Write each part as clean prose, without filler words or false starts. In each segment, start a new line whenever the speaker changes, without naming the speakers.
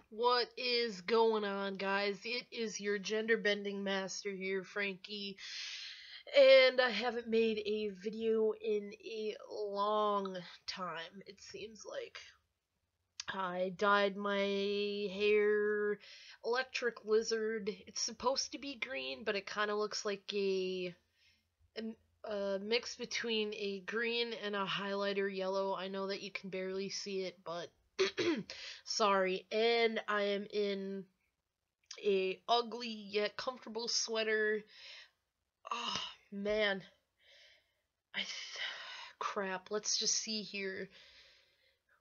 What is going on, guys? It is your gender bending master here, Frankie, and I haven't made a video in a long time. It seems like I dyed my hair electric lizard. It's supposed to be green, but it kind of looks like a mix between a green and a highlighter yellow. I know that you can barely see it, but sorry. And I am in a ugly yet comfortable sweater. Oh man, I crap. Let's just see here.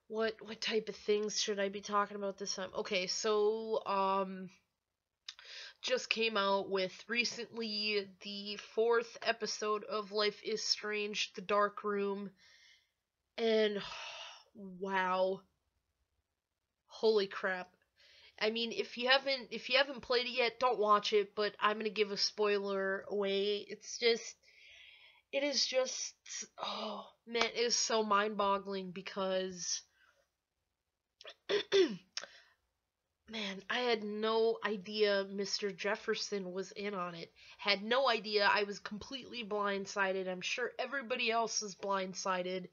What type of things should I be talking about this time? Okay, so just came out with recently the fourth episode of Life is Strange: The Dark Room, and wow, holy crap. I mean, if you haven't played it yet, don't watch it, but I'm going to give a spoiler away. It is just oh man, it is so mind-boggling because man, I had no idea Mr. Jefferson was in on it. Had no idea. I was completely blindsided. I'm sure everybody else is blindsided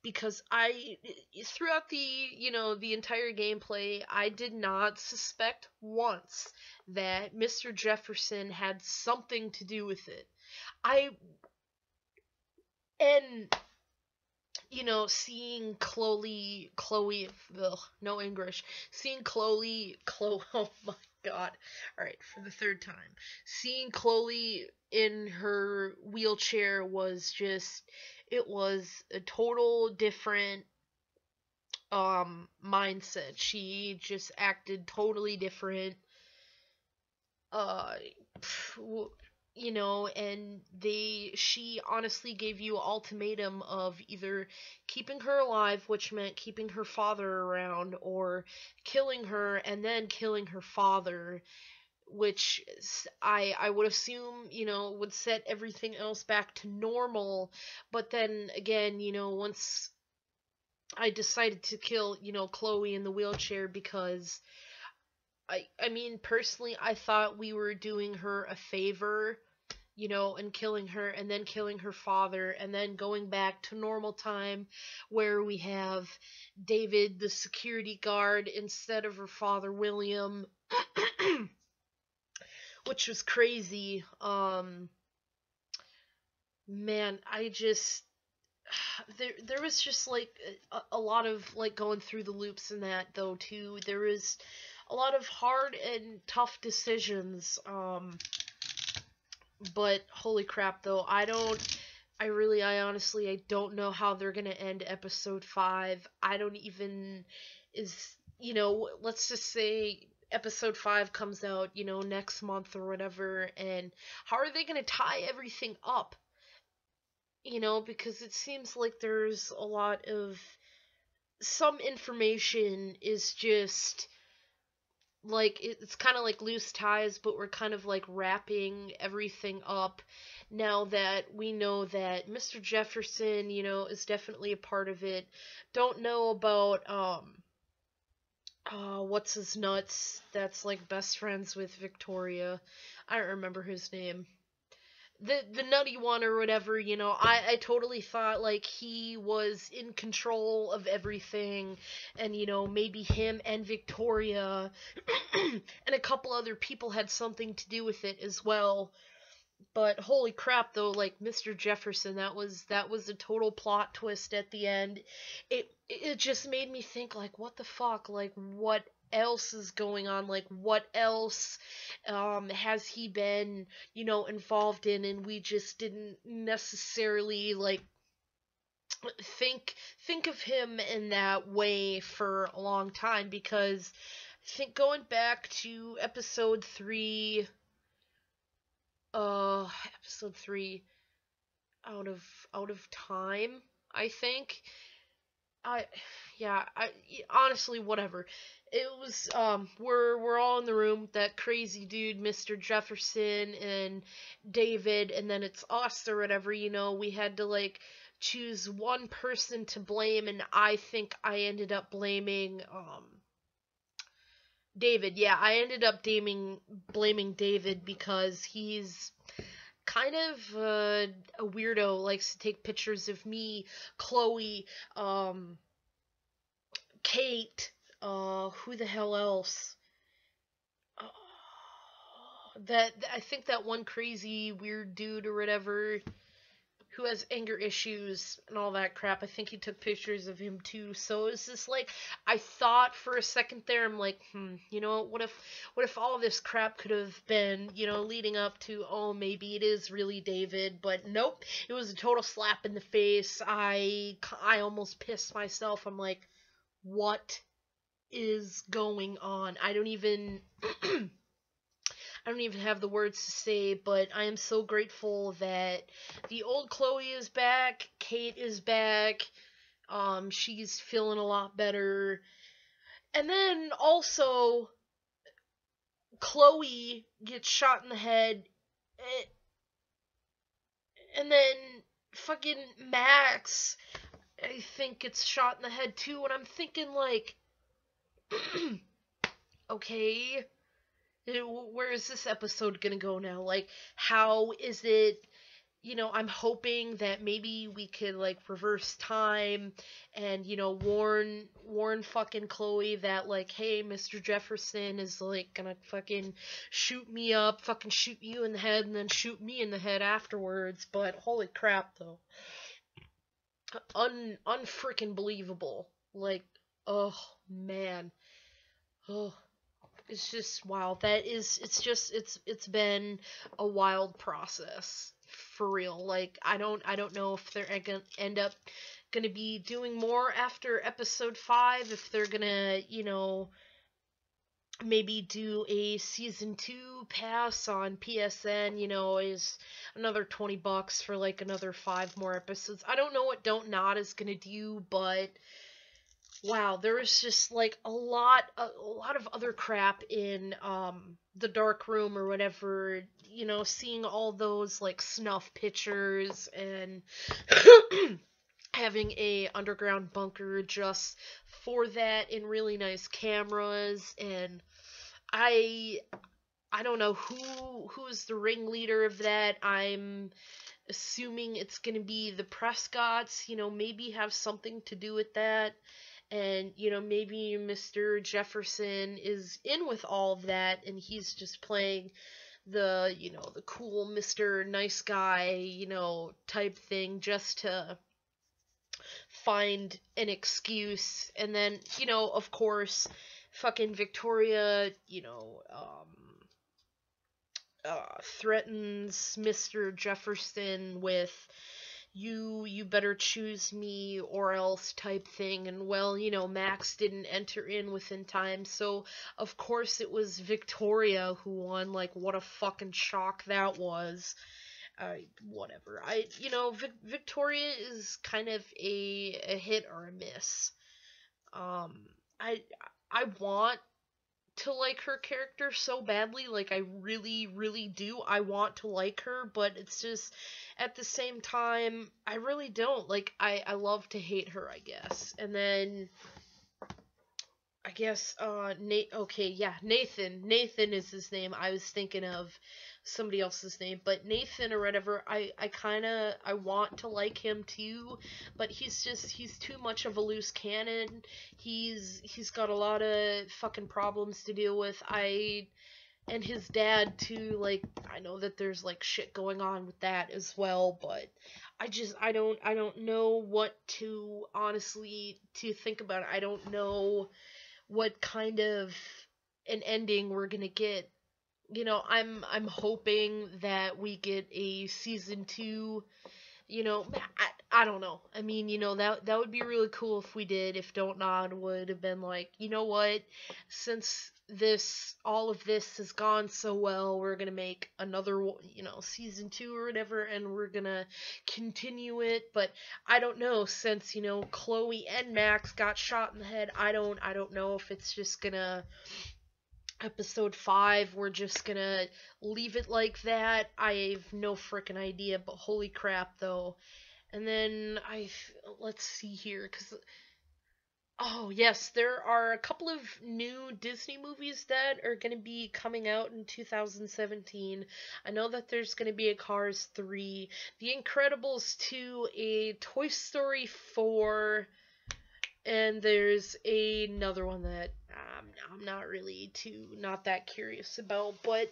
because I throughout the entire gameplay, I did not suspect once that Mr. Jefferson had something to do with it. I and seeing Chloe, ugh, no English, seeing Chloe, oh my god, alright, for the third time, seeing Chloe in her wheelchair was just, it was a total different, mindset. She just acted totally different, uh, and she honestly gave you an ultimatum of either keeping her alive, which meant keeping her father around, or killing her and then killing her father, which I would assume, would set everything else back to normal. But then again, once I decided to kill, Chloe in the wheelchair because I mean, personally, I thought we were doing her a favor, and killing her and then killing her father and then going back to normal time where we have David, the security guard, instead of her father, William, which was crazy. Man, I just there was just like a lot of like going through the loops in that though too. There was a lot of hard and tough decisions. But holy crap though, I honestly, I don't know how they're gonna end episode 5. I don't even, is, let's just say episode 5 comes out, next month or whatever, and how are they gonna tie everything up? Because it seems like there's a lot of, some information is just like it's kind of like loose ties, but we're kind of like wrapping everything up now that we know that Mr. Jefferson, is definitely a part of it. Don't know about what's his nuts that's like best friends with Victoria. I don't remember his name. The nutty one or whatever, I totally thought like he was in control of everything, and maybe him and Victoria and a couple other people had something to do with it as well. But holy crap though, like Mr. Jefferson, that was a total plot twist at the end. It just made me think like what the fuck, like what else is going on, like what else has he been, involved in, and we just didn't necessarily like think of him in that way for a long time. Because I think going back to episode 3, out of time, I think. I yeah, I honestly, whatever. It was we're all in the room, that crazy dude Mr. Jefferson and David, and then it's us or whatever, we had to like choose one person to blame, and I think I ended up blaming David, yeah, I ended up blaming David because he's kind of a weirdo, likes to take pictures of me, Chloe, um, Kate, who the hell else? Uh, that I think that one crazy weird dude or whatever who has anger issues and all that crap. I think he took pictures of him too. So it's just like I thought for a second there. I'm like, what if all of this crap could have been, leading up to, oh, maybe it is really David, but nope, it was a total slap in the face. I almost pissed myself. I'm like, what is going on? I don't even have the words to say, but I am so grateful that the old Chloe is back, Kate is back, she's feeling a lot better. And then also Chloe gets shot in the head, eh, and then fucking Max, I think, gets shot in the head too, and I'm thinking like, okay, where is this episode gonna go now? Like, how is it? I'm hoping that maybe we could like reverse time and warn fucking Chloe that like, hey, Mr. Jefferson is like gonna fucking shoot me up, fucking shoot you in the head, and then shoot me in the head afterwards. But holy crap, though, unfreaking believable. Like, oh man, oh. It's just wow. It's been a wild process for real. Like I don't know if they're gonna end up gonna be doing more after episode 5. If they're gonna maybe do a season 2 pass on PSN. Is another $20 for like another 5 more episodes. I don't know what Don't Nod is gonna do, but wow, there was just like a lot of other crap in the dark room or whatever, seeing all those like snuff pictures and having a underground bunker just for that in really nice cameras. And I I don't know who's the ringleader of that. I'm assuming it's going to be the Prescotts, maybe have something to do with that. And, maybe Mr. Jefferson is in with all of that and he's just playing the cool Mr. Nice Guy, type thing just to find an excuse. And then, of course, fucking Victoria, threatens Mr. Jefferson with you better choose me or else type thing. And well, Max didn't enter in within time, so of course it was Victoria who won. Like, what a fucking shock that was. Whatever. Victoria is kind of a hit or a miss. I I want to like her character so badly. Like, I really, really do. I want to like her, but it's just at the same time, I really don't. Like, I love to hate her, I guess. And then I guess Nate. Okay, yeah, Nathan. Nathan is his name. I was thinking of somebody else's name, but Nathan or whatever. I want to like him too, but he's too much of a loose cannon. He's got a lot of fucking problems to deal with. And his dad too. Like, I know that there's like shit going on with that as well, but I don't know what to honestly to think about it. I don't know what kind of an ending we're gonna get. I'm hoping that we get a season 2. I don't know. I mean, that would be really cool if we did. If Don't Nod would have been like, you know what, since all of this has gone so well, we're gonna make another, season 2 or whatever, and we're gonna continue it. But I don't know, since Chloe and Max got shot in the head. I don't know if it's just gonna episode 5 we're just gonna leave it like that. I have no freaking idea, but holy crap though. And then let's see here, because Oh, yes, there are a couple of new Disney movies that are going to be coming out in 2017. I know that there's going to be a Cars 3, The Incredibles 2, a Toy Story 4, and there's another one that I'm not really not that curious about, but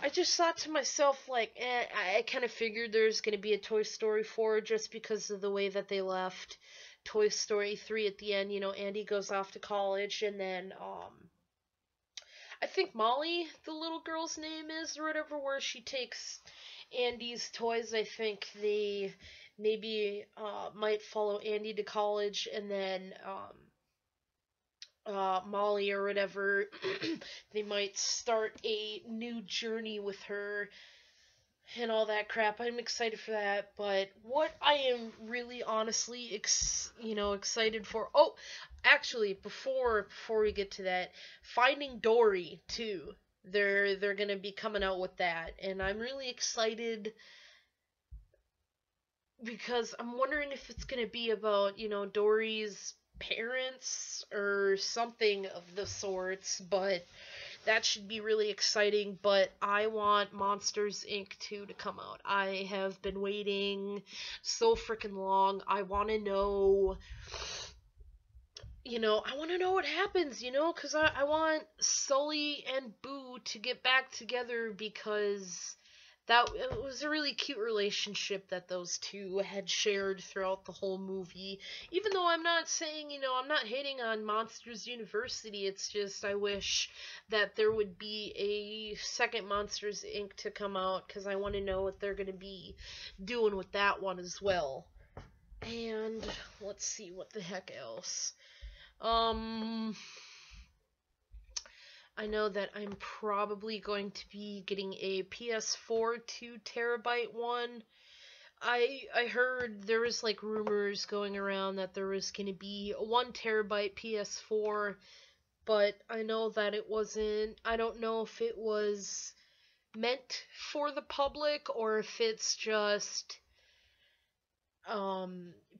I just thought to myself, like, I kind of figured there's going to be a Toy Story 4 just because of the way that they left Toy Story 3 at the end. You know, Andy goes off to college, and then, I think Molly, the little girl's name is, or whatever, where she takes Andy's toys. I think they maybe, might follow Andy to college, and then, Molly or whatever, they might start a new journey with her and all that crap. I'm excited for that. But what I am really honestly excited for. Oh, actually, before we get to that, Finding Dory too. They're gonna be coming out with that, and I'm really excited because I'm wondering if it's gonna be about Dory's parents or something of the sorts. But that should be really exciting. But I want Monsters Inc. 2 to come out. I have been waiting so freaking long. I want to know, I want to know what happens, because I want Sully and Boo to get back together, because that it was a really cute relationship that those two had shared throughout the whole movie. Even though I'm not saying, I'm not hating on Monsters University, it's just I wish that there would be a second Monsters Inc. to come out, because I want to know what they're going to be doing with that one as well. And let's see what the heck else. Um, I know that I'm probably going to be getting a PS4 2 terabyte one. I heard there was like rumors going around that there was going to be a 1 terabyte PS4, but I know that it wasn't. I don't know if it was meant for the public or if it's just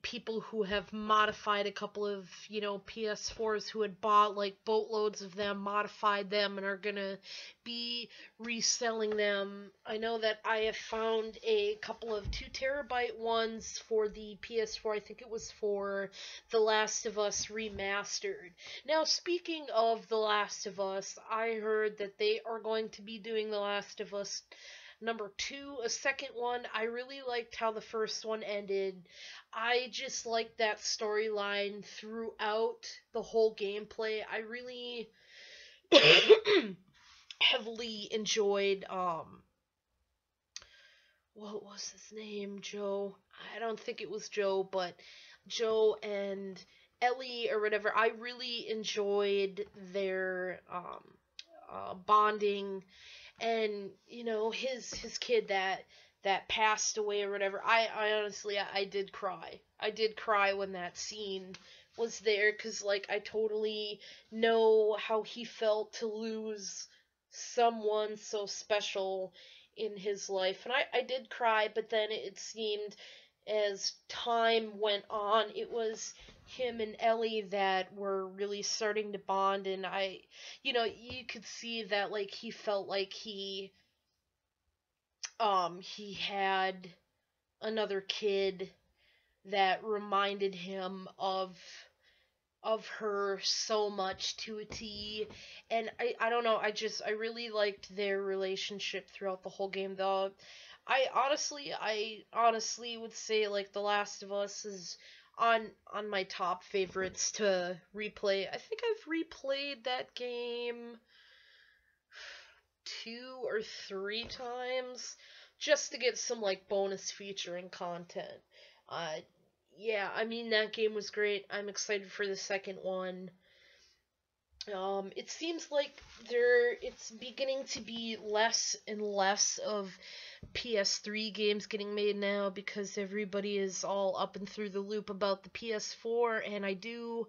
people who have modified a couple of PS4s, who had bought like boatloads of them, modified them, and are gonna be reselling them. I know that I have found a couple of 2 terabyte ones for the PS4. I think it was for The Last of Us Remastered. Now, speaking of The Last of Us, I heard that they are going to be doing The Last of Us number 2, a second one. I really liked how the first one ended. I just liked that storyline throughout the whole gameplay. I really heavily enjoyed what was his name? Joe. I don't think it was Joe, but Joe and Ellie or whatever. I really enjoyed their bonding, and his kid that passed away or whatever. I honestly, I did cry. I did cry when that scene was there, because like I totally know how he felt to lose someone so special in his life, and I did cry. But then it seemed, as time went on, it was him and Ellie that were really starting to bond. And you could see that like he felt like he had another kid that reminded him of her so much to a T. And I don't know, I really liked their relationship throughout the whole game. Though I honestly would say like The Last of Us is on my top favorites to replay. I think I've replayed that game 2 or 3 times just to get some like bonus featuring content. Uh yeah, I mean, that game was great. I'm excited for the second one. It seems like it's beginning to be less and less of PS3 games getting made now, because everybody is all up and through the loop about the PS4, and I do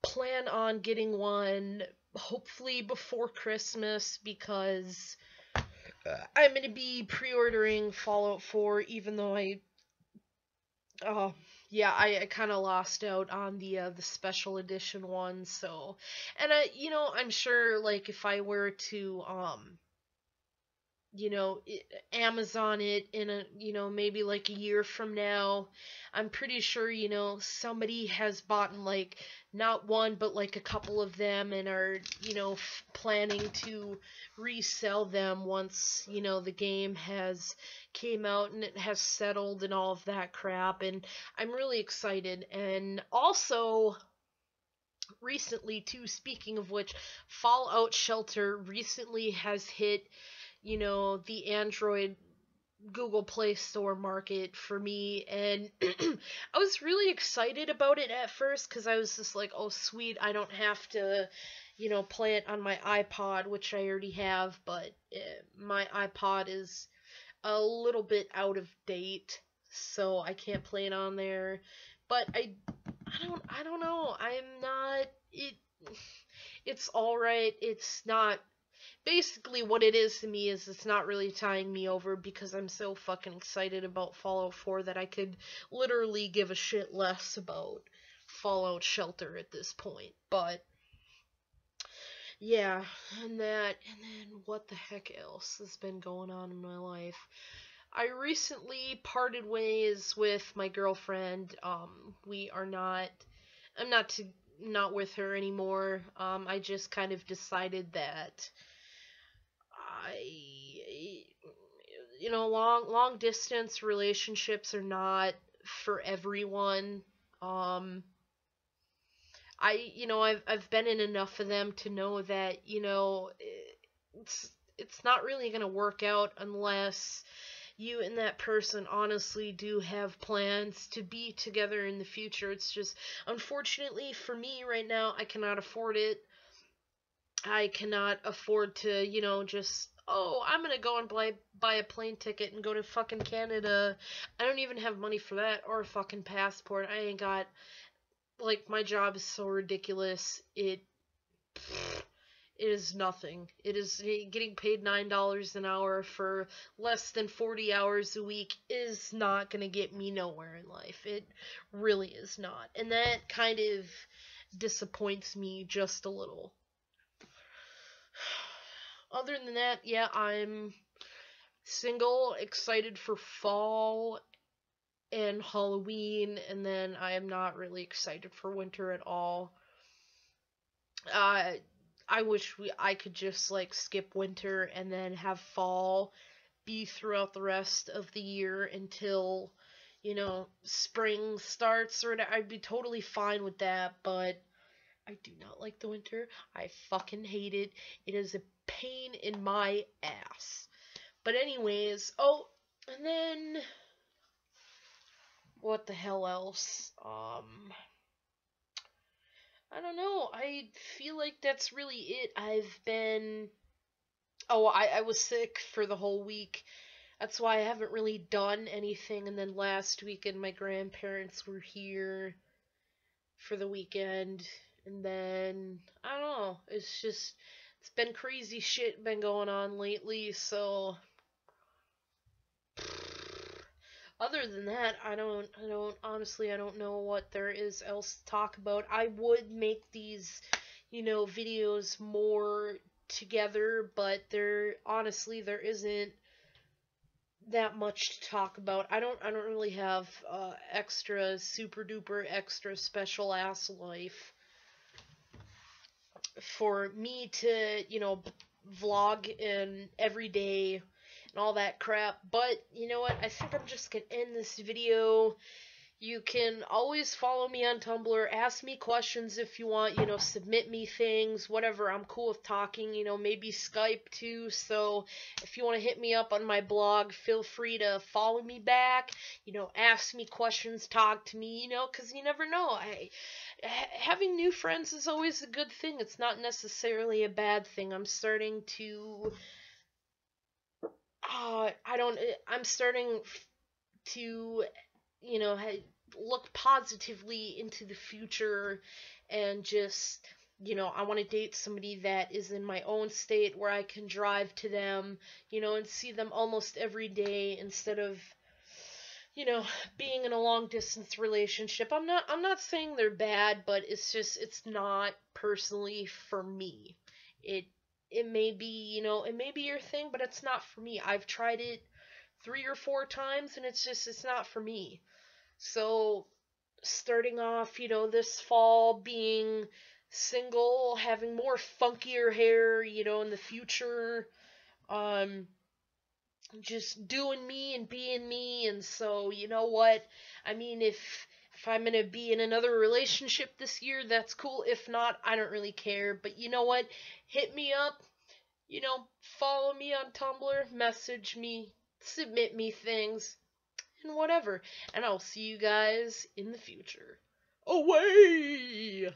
plan on getting one hopefully before Christmas, because I'm going to be pre-ordering Fallout 4, even though uh, Yeah, I kind of lost out on the special edition one. So, and I'm sure like if I were to you know, Amazon it in a, maybe like a year from now, I'm pretty sure, somebody has bought like not one, but like a couple of them and are, planning to resell them once, the game has came out and it has settled and all of that crap. And I'm really excited. And also, recently, too, speaking of which, Fallout Shelter recently has hit the Android Google Play Store market for me, and I was really excited about it at first because I was just like, oh, sweet, I don't have to, play it on my iPod, which I already have, but my iPod is a little bit out of date, so I can't play it on there. But I don't know. I'm not it. It's all right. It's not basically what it is to me is it's not really tying me over because I'm so fucking excited about Fallout 4 that I could literally give a shit less about Fallout Shelter at this point. But yeah, and then what the heck else has been going on in my life? I recently parted ways with my girlfriend. We are not I'm not with her anymore. I just kind of decided that I long distance relationships are not for everyone. Um I've been in enough of them to know that, it's not really going to work out unless you and that person honestly do have plans to be together in the future. It's just, unfortunately for me right now, I cannot afford it. I cannot afford to, just, oh, I'm gonna go and buy a plane ticket and go to fucking Canada. I don't even have money for that or a fucking passport. I ain't got, like, my job is so ridiculous. It is nothing. It is getting paid $9 an hour for less than 40 hours a week is not gonna get me nowhere in life. It really is not. And that kind of disappoints me just a little. Other than that, yeah, I'm single, excited for fall and Halloween, and then I am not really excited for winter at all. Uh, I wish I could just like skip winter and then have fall be throughout the rest of the year until, spring starts or whatever. I'd be totally fine with that, but I do not like the winter. I fucking hate it. It is a pain in my ass. But anyways, oh, and then what the hell else? I don't know. I feel like that's really it. I've been I was sick for the whole week. That's why I haven't really done anything. And then last weekend, my grandparents were here for the weekend. And then, I don't know. It's been crazy shit been going on lately. So, other than that, honestly, I don't know what there is else to talk about. I would make these, videos more together, but there isn't that much to talk about. I don't really have extra super duper extra special ass life for me to, vlog in every day and all that crap. But you know what? I think I'm just gonna end this video. You can always follow me on Tumblr, ask me questions if you want, submit me things, whatever. I'm cool with talking, maybe Skype too. So if you want to hit me up on my blog, feel free to follow me back, ask me questions, talk to me, because you never know. Having new friends is always a good thing. It's not necessarily a bad thing. I'm starting to look positively into the future and just I want to date somebody that is in my own state where I can drive to them and see them almost every day instead of you know, being in a long distance relationship. I'm not saying they're bad, but it's not personally for me. It it may be, it may be your thing, but it's not for me. I've tried it 3 or 4 times and it's not for me. So starting off, this fall being single, having more funkier hair, in the future, um just doing me and being me. And so, you know what, I mean, if I'm gonna be in another relationship this year, that's cool. If not, I don't really care. But you know what, hit me up, follow me on Tumblr, message me, submit me things, and whatever. And I'll see you guys in the future. Away!